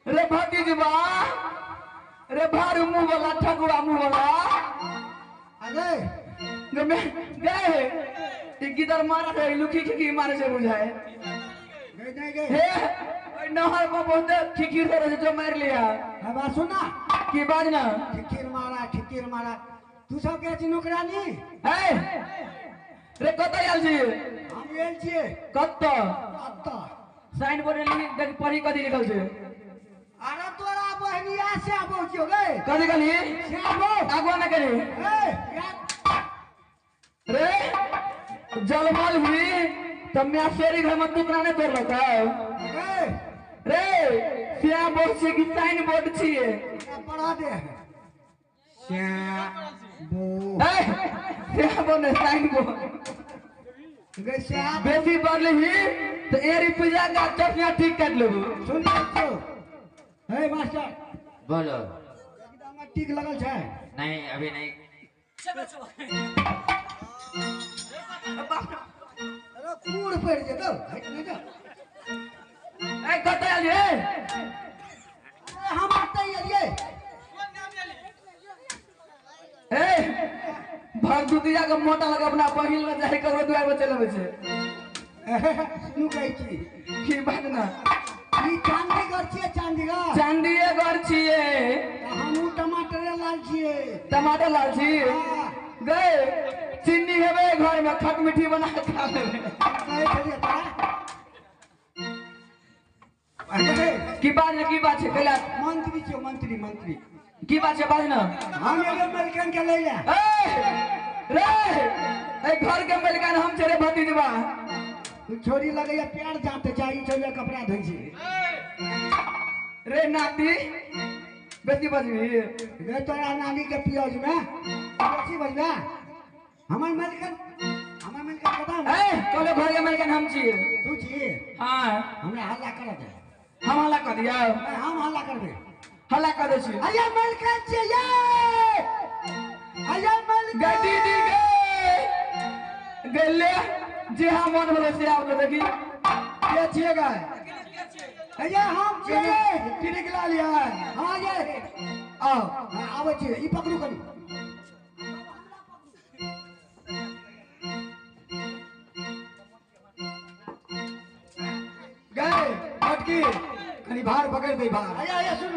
रे भतीजवा रे भारू मुंह वाला ठगुआ मुंह वाला अरे गमे गए ये किधर मारा है लुकी खिकी मारे से बुझाए गए नहीं गए हे ओए नहर को बहुत खिकी से जो मार लिया है बात सुना की बात ना ठिकीर मारा तू सब के छी नौकरानी है रे कत आल छी हम आयल छी कत साइन बोर्ड लिखी पढ़ी कथी लिखल छे अरे तोरा बहनिया से आबो क्यों गए कथी कहली से आबो आगो ना करी रे जलमल हुई तब मैं शेरी घर में दुकान ने तोड़ रखा रे सिया बोर्ड से की साइन बोर्ड छिए पढ़ा दे सिया बोर्ड ने साइन बोर्ड बेसी बढ़ ही तो एरी पूजा का चटनिया ठीक कर लो सुन तो हे मास्टर बोलो एकदम ठीक लगल छै नहीं अभी नहीं अरे कूड़ पड़ जेतो हट नहीं जा ए कत आलिए हम आते आलिए ए भगदुतिया के मोटा लगा अपना पहिल में जाई करबे दुआर में चलबे छे सुनु कहै छी की बात ना ई चांदीगढ़ छिए चांदीगढ़ छिए हमहु टमाटर लाल छिए टमाटर लाल छी गए चीनी हेबे घर में खट मीठी बना के खा लेबे कहै छलिए तोरा की बात है कैला मंत्री छियो मंत्री की बात है बात ना हम एगो अमेरिकन के ले ले रे ए घर के अमेरिकन हम छे रे भतीजवा तू छोरी लगैया प्यार जाते चाहिए छोरी कपड़ा धोइ छी रे नाती बेटी बजबी रे तोरा नानी के पियोज में बेसी बजबा हमर अमेरिकन बता ए कहले घर के अमेरिकन हम छी तू छी हां हमरा हल्ला कर दे हम हल्ला कर दिया हम हल्ला करबे हल्ला कर दे छी अरे अमेरिकन छी ये अरे अमेरिकन गदी दी गले जे हम मन भले से आप देखी के छिएगा अरे हम छिए टिक ला लिया हां ये आओ आवे छी ई पकड़ू करी गए मटकी कनी भार पकड़ दे भार अरे सुन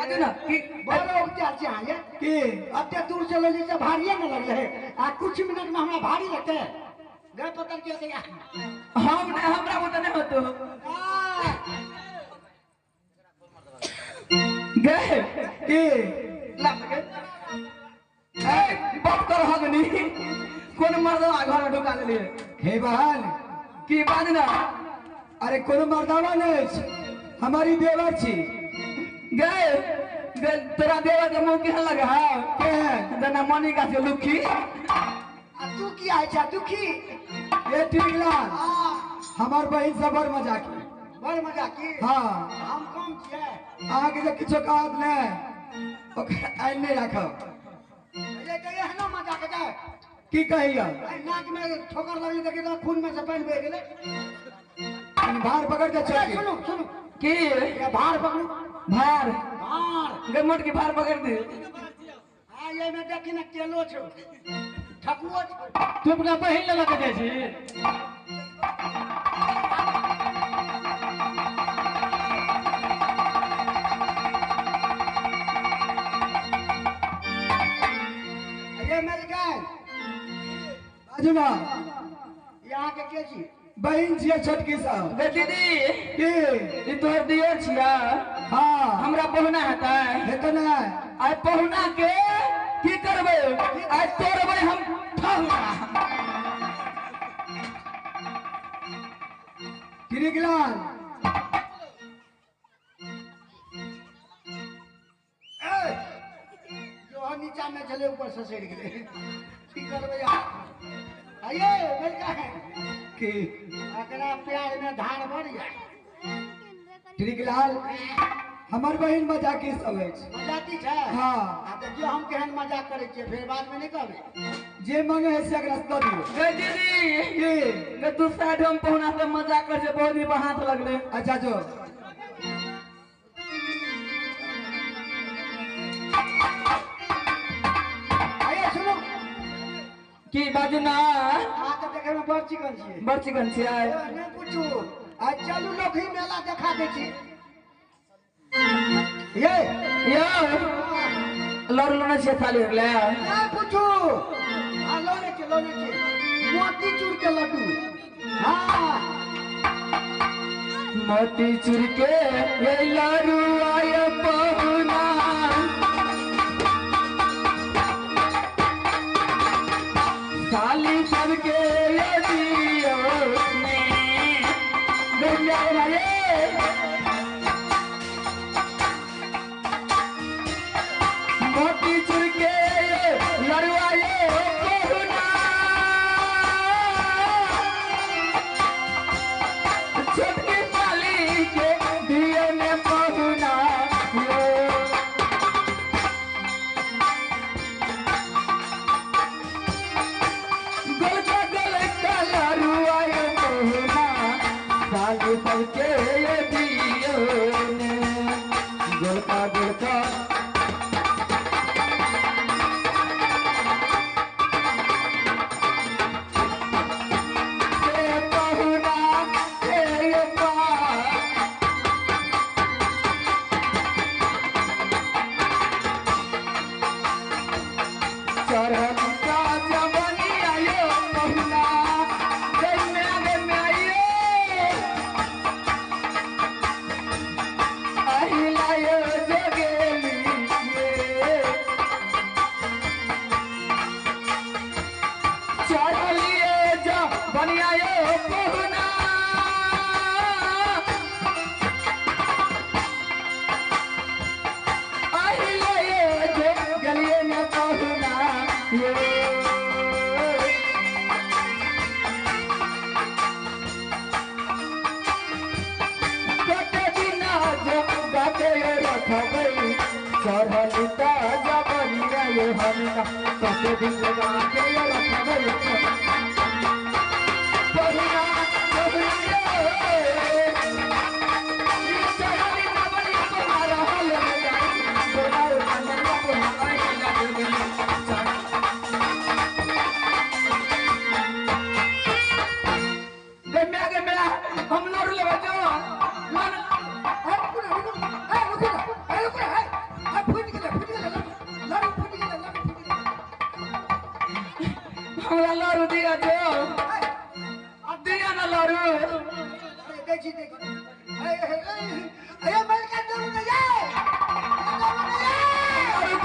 आदि ना की बोलो क्या चाहिए कि अत्ते दूर से ले से भारी न लग रहे आ कुछ मिनट में हमरा भारी लगते है गए पकड़ के देगा हम ने हमरा वो नहीं होतो गए की लग गए ए बात कर हगनी कोन मर्दवा घर में ढुका ले हे बहन की बात ना अरे कोन मर्दवा नहीं हमारी देवर छी गए तेरा देवर के मुंह केहन लगा के जना मनी का से लुखी आ तू की आइ छ दुखी ये टिकला हमार बहन से बड़ मजाकी हां हम कम छिए आगे जे किछो कहत ने ओकरा आइ नहीं राखब ये कहिए है ना मजाक है की कहिया नाक में ठोकर लगले देखि खून में से पानी बह गेले भार पकड़ के चल सुनो की ये भार पकड़ू भार गमट की भार पकड़ दे हां ये में देखि न केलो छो ठकुओ तू अपना बहिन लगा के जाय छी ये अमेरिकन बुझू ना यहाँ के छी बहन छियै छोटकी साहब गे दीदी की ई तोहर दियर छिया हाँ हमरा पहुना हेतै हेतै ना आइ पहुना के की करबै आइ तोड़बै हम ठहुना गिरिगलाल जो है नीचा में चले ऊपर से सड़ गए की करबे यार आइए बेटा है की अकरा प्यार में धार बढ़ जाए गिरिगलाल हमर बहन मजाकी सब अछि मजाकी छै हाँ आ देखियो हम केहन मजाक करे छियै फिर बाद में नहीं कहबे जे मांगे है से अगला दऽ दियौ गे दीदी की गे तू साइड हम पहुना से मजाक कर छै बहुत दिन हाथ लगले अच्छा जो आइए सुनो की बाजू ना आ तो देखे में बड़ चिकन छियै बड़ चिकन छियै नहीं पूछू आज चलू लोकही मेला देखा दे छी ये यो लड़ लेना छियै थाली हो गेलै नहीं पूछू आ लोने छे मोती चूर के लड्डू हाँ मोती चूर के ये लारू आय पहुना साली सबके ये दियो ने गंगा रे मोती चूर के लड़ुआ ये पहुना छोटकी साली के दिए में पहुना गोलका गोलका लड़ुआ ये पहुना साली सबके ये दियो ने गोलका गोलका चढ़लिता जबरिया ये हमना कते दिन लगा के रखबै पहुना पहुना ये चढ़ली जबरिया तुम्हारा हाल में सोनार संगना को हमारे लगा दे गम्या हम लोग ले बचो मन हमरा लारू दिया दो दिया ना लारू देखी अरे मैं क्या करूं ना ये लारू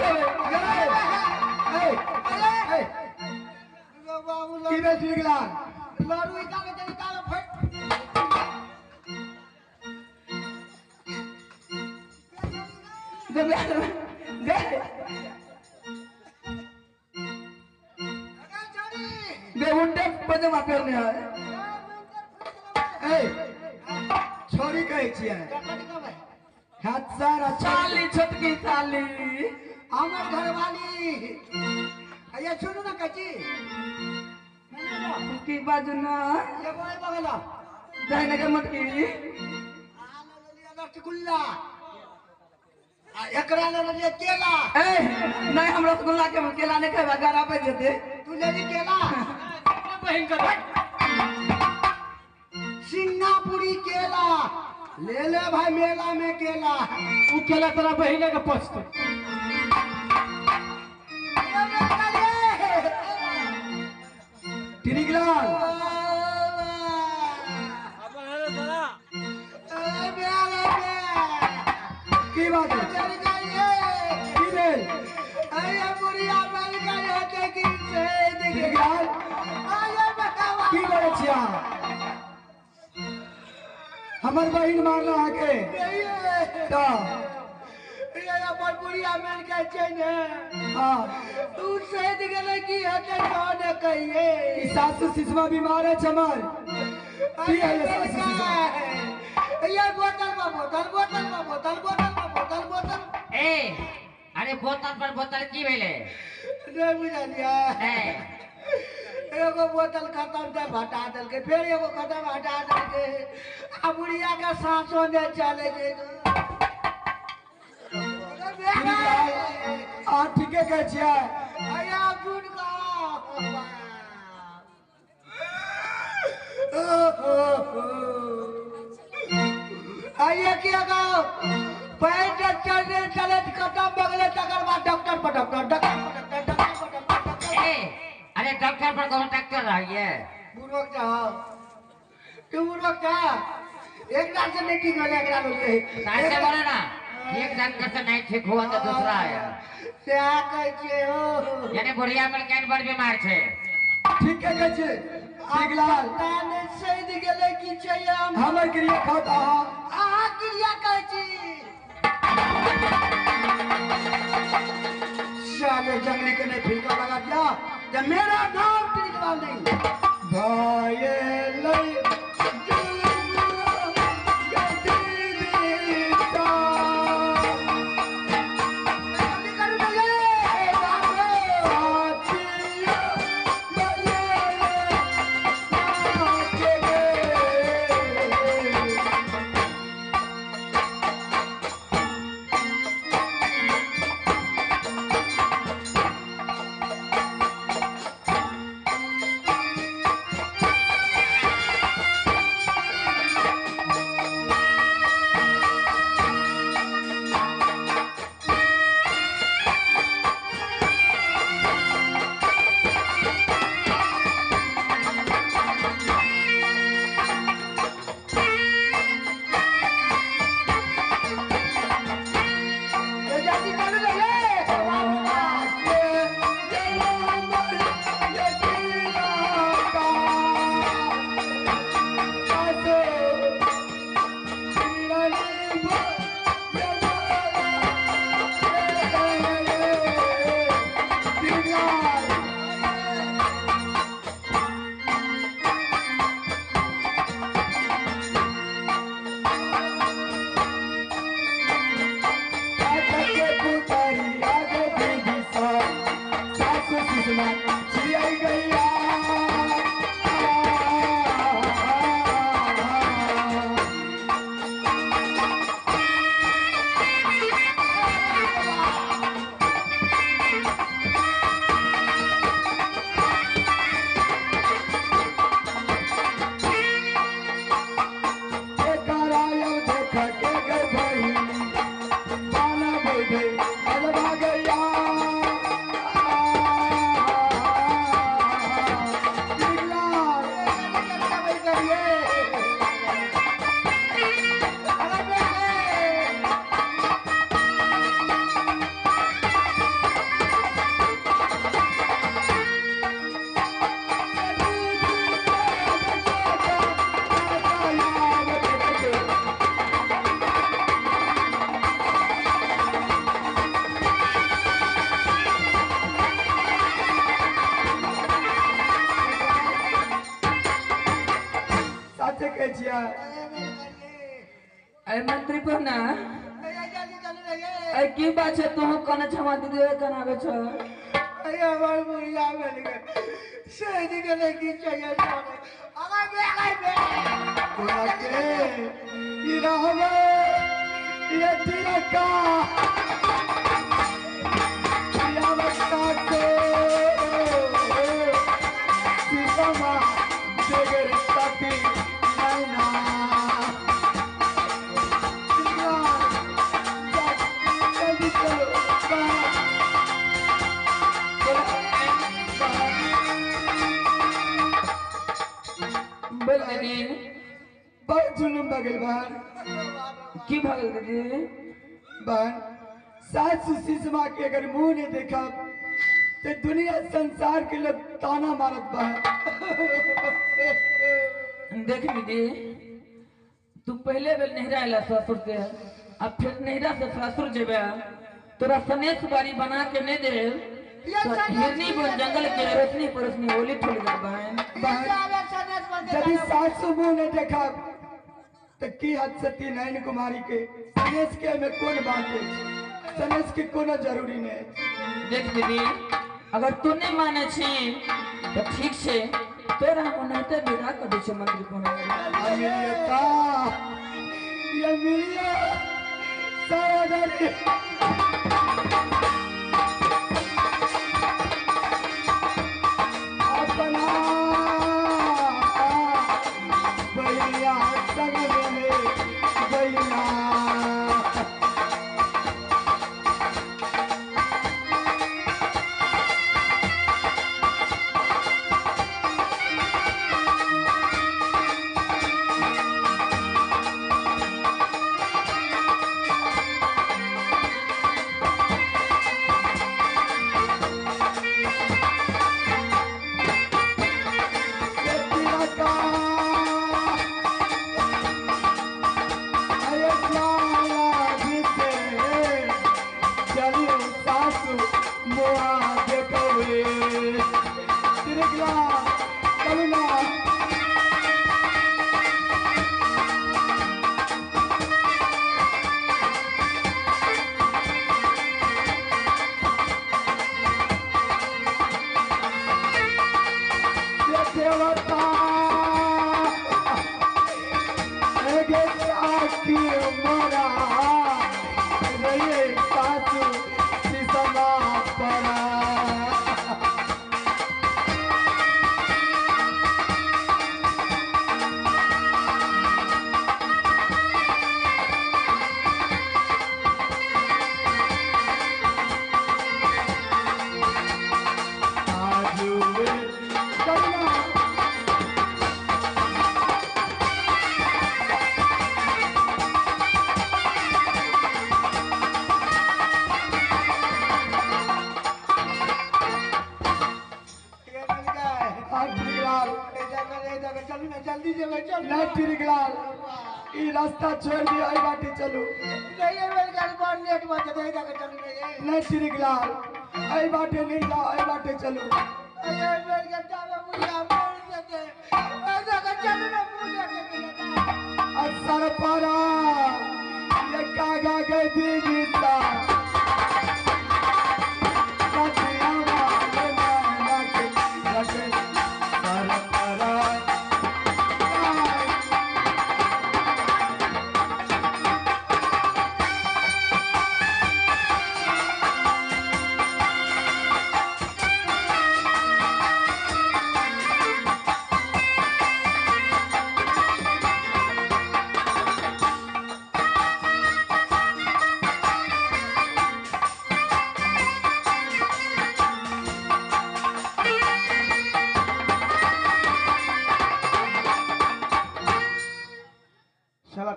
की बे गिरिगलाल लारू इकाले जरी काला फट दे उंडे पजामा पहनने है ए छोरी कहै छियै हाथ सारा चाली छोटकी चाली हमार घरवाली ये सुनो ना कची की बाजू ना ये बोल बगला जाने के मटकी रसगुल्ला एकरा ले केला ए नहीं हम रसगुल्ला के केला नहीं खाए गारा पे जेते तू ले ली केला बहन कर सिंगापुरी केला ले ले भाई मेला में केला उ केला तेरा बहिने के पछते टिकलाल की बात है की भेल टिकलाल की करे छिया हमर बहिन मारला आके तो हाँ ई सासू सिसवा बीमार है चमर की है ये सासू सिसवा ए अरे बोतल पर बोतल की भेले एगो बोतल खत्म से हटा दिलके फिर एगो खत्म हटा दिलके आ बुढ़िया के सांसों ने चले आ ठीके कहे छिया अया झूठ आइए क्या गाओ पैर चलने चले खत्म बगले तकर बाद डॉक्टर पर डॉक्टर ए अरे डॉक्टर पर कौन डॉक्टर रही है बुढ़ोक जाओ तू बुढ़ोक जा एक रात से नहीं ठीक होने एक रात हो गई ऐसे बोले ना एक डॉक्टर से नहीं ठीक हुआ तो दूसरा आया क्या कहते हो यानी बुढ़िया में कैन पर बीमार छे ठीक है कहे छिए टिकलाल ताने सही दिगले की चाहिए हमर क्रिया खाता आ क्रिया कहती साले जंगली के ने फिरका लगा दिया जब मेरा नाम टिकलाल नहीं भाई लई अरे मंत्री पर ना अरे की बात है तू कने क्षमा दे दे कनावे छ अरे हमार बुढ़िया मिल गए शहीद के नहीं चाहिए अगर के ये रहवे ये तिरका या बच्चा को सीमा देगर ताती नैना भगल बहन की भगल दीदी? बहन सास सुषमा के अगर मुंह नहीं देखा तो दुनिया संसार के लोग ताना मारत बहन। देख दीदी, तू पहले बेर नहरा आला ससुर से, अब फिर नहरा से ससुर जेबे, तोरा सनेश बारी बना के नहीं दे तो हिरनी पर जंगल के रोशनी परोसनी होली थोड़ी जा बहन। यदि सासू मुंह नहीं देखा तो की हद सती नयन कुमारी के सनेश के में कौन बात है? सनेश की कोनो जरूरी नहीं। देख दीदी, अगर तू नहीं माने छी तो ठीक से तोरा हम नहते विदा कर दे छ मंदिर कोना। ये मिलिया सावधानी अपना भैया संग में भैया रास्ता छोड़ दिया आई बाटे चलो नहीं चिरिकलाल आई बाटे नहीं जाओ आई बाटे चलो असर पारा ये कागा गए दीजिता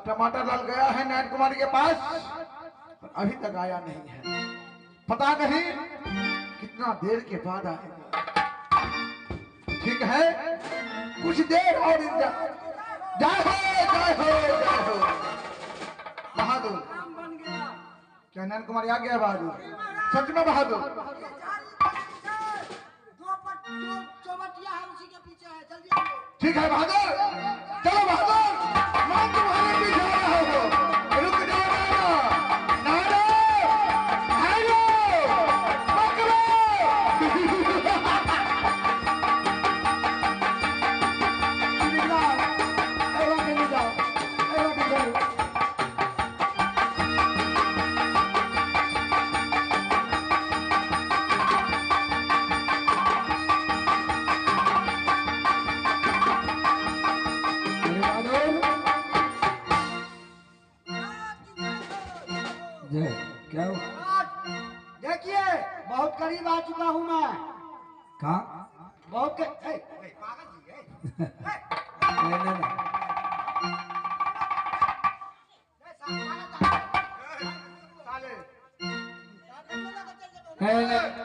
टमाटर लाल गया है नयन कुमारी के पास, पर अभी तक आया नहीं है। पता नहीं कितना देर के बाद आएगा। ठीक है, कुछ देर और इंतजार। जय हो जय हो जय हो बहादुर। क्या नयन कुमारी आ गया बहादुर? सच में बहादुर? ठीक है बहादुर, चलो बहादुर, मैं तुम्हारे पीछे आ रहा हूँ। रुक जाओ नाना, हेलो, पकड़ो। क्या हो? देखिए बहुत करीब आ चुका हूँ मैं। कहाँ? बहुत पागल जी है। है